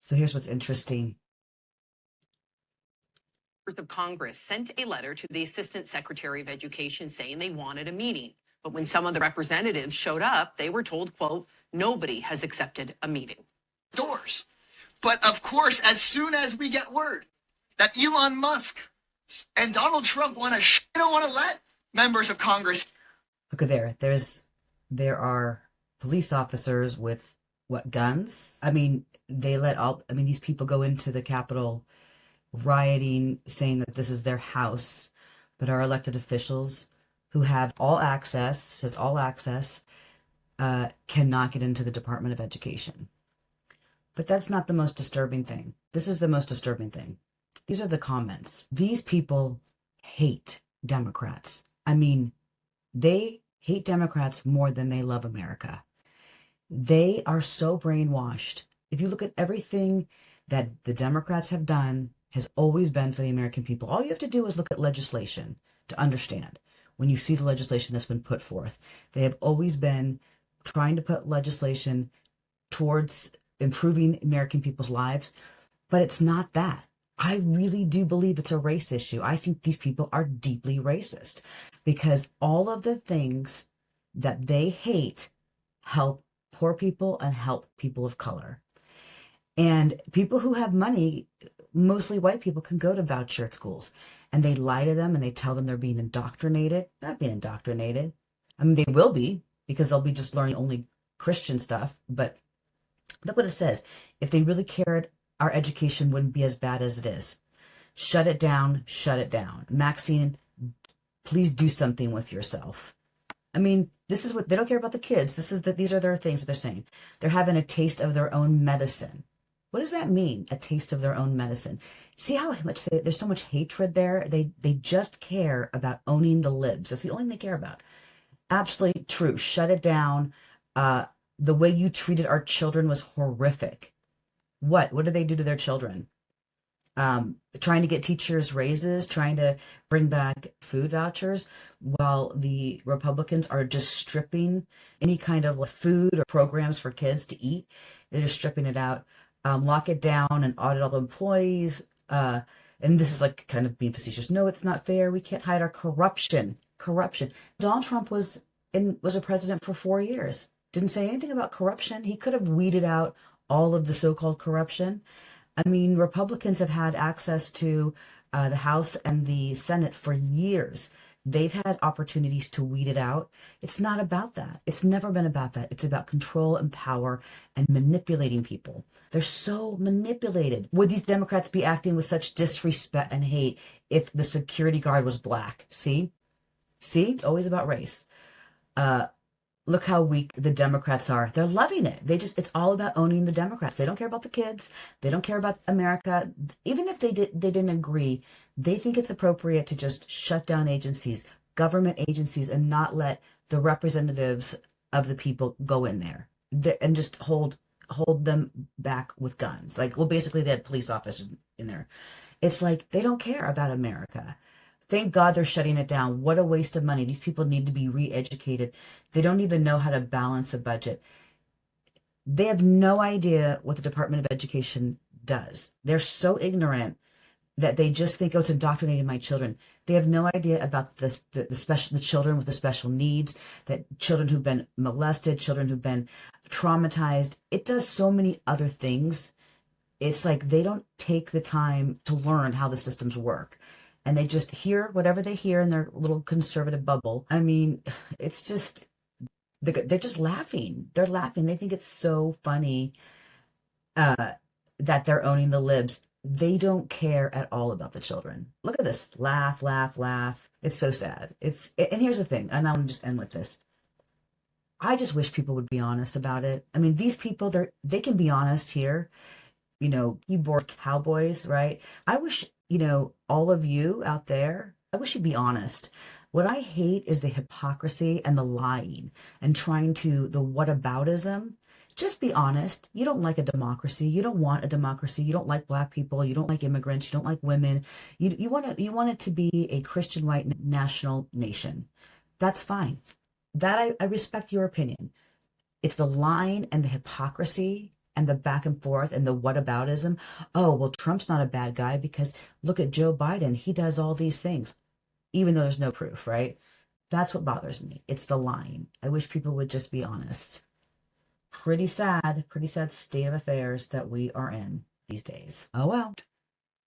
So here's what's interesting. Of Congress sent a letter to the Assistant Secretary of Education saying they wanted a meeting. But when some of the representatives showed up, they were told, quote, nobody has accepted a meeting. Doors. But of course, as soon as we get word that Elon Musk and Donald Trump don't want to let members of Congress. Look at there are police officers with what, guns? I mean, these people go into the Capitol rioting, saying that this is their house, but our elected officials who have all access, cannot get into the Department of Education. But that's not the most disturbing thing. This is the most disturbing thing. These are the comments. These people hate Democrats. I mean, they hate Democrats more than they love America. They are so brainwashed. If you look at everything that the Democrats have done, has always been for the American people. All you have to do is look at legislation to understand. When you see the legislation that's been put forth, they have always been trying to put legislation towards improving American people's lives, but it's not that. I really do believe it's a race issue. I think these people are deeply racist because all of the things that they hate help poor people and help people of color. And people who have money, mostly white people, can go to voucher schools and they lie to them and they tell them they're being indoctrinated. They're not being indoctrinated. I mean, they will be because they'll be just learning only Christian stuff. But look what it says. If they really cared, our education wouldn't be as bad as it is. Shut it down. Shut it down. Maxine, please do something with yourself. I mean, this is what they don't care about the kids. These are their things that they're saying. They're having a taste of their own medicine. What does that mean? A taste of their own medicine. See how much there's so much hatred there? They just care about owning the libs. That's the only thing they care about. Absolutely true. Shut it down. The way you treated our children was horrific. What did they do to their children? Trying to get teachers raises, trying to bring back food vouchers, while the Republicans are just stripping any kind of food or programs for kids to eat. They're just stripping it out. Lock it down and audit all the employees. And this is kind of being facetious. No, it's not fair. We can't hide our corruption. Donald Trump was a president for 4 years. Didn't say anything about corruption. He could have weeded out all of the so-called corruption. I mean, Republicans have had access to the House and the Senate for years. They've had opportunities to weed it out. It's not about that. It's never been about that. It's about control and power and manipulating people. They're so manipulated. Would these Democrats be acting with such disrespect and hate if the security guard was black? See? It's always about race. Look how weak the Democrats are. They're loving it. It's all about owning the Democrats. They don't care about the kids. They don't care about America. Even if they didn't agree, they think it's appropriate to just shut down agencies, government agencies, and not let the representatives of the people go in there and just hold them back with guns. Basically they had police officers in there. It's like they don't care about America. Thank God they're shutting it down. What a waste of money. These people need to be re-educated. They don't even know how to balance a budget. They have no idea what the Department of Education does. They're so ignorant that they just think, oh, it's indoctrinating my children. They have no idea about the children with the special needs, that children who've been molested, children who've been traumatized. It does so many other things. It's like they don't take the time to learn how the systems work. And they just hear whatever they hear in their little conservative bubble. I mean, it's just, they're just laughing. They're laughing. They think it's so funny that they're owning the libs. They don't care at all about the children. Look at this. Laugh. It's so sad. And here's the thing, and I want to just end with this. I just wish people would be honest about it. I mean, these people, they can be honest here. Keyboard cowboys, right? I wish, all of you out there, I wish you'd be honest. What I hate is the hypocrisy and the lying and the whataboutism. Just be honest. You don't like a democracy. You don't want a democracy. You don't like black people. You don't like immigrants. You don't like women. You want it to be a Christian white national nation. That's fine. That I respect your opinion. It's the lying and the hypocrisy and the back and forth and the whataboutism. Oh, well, Trump's not a bad guy because look at Joe Biden. He does all these things, even though there's no proof, right? That's what bothers me. It's the lying. I wish people would just be honest. Pretty sad state of affairs that we are in these days. Oh well.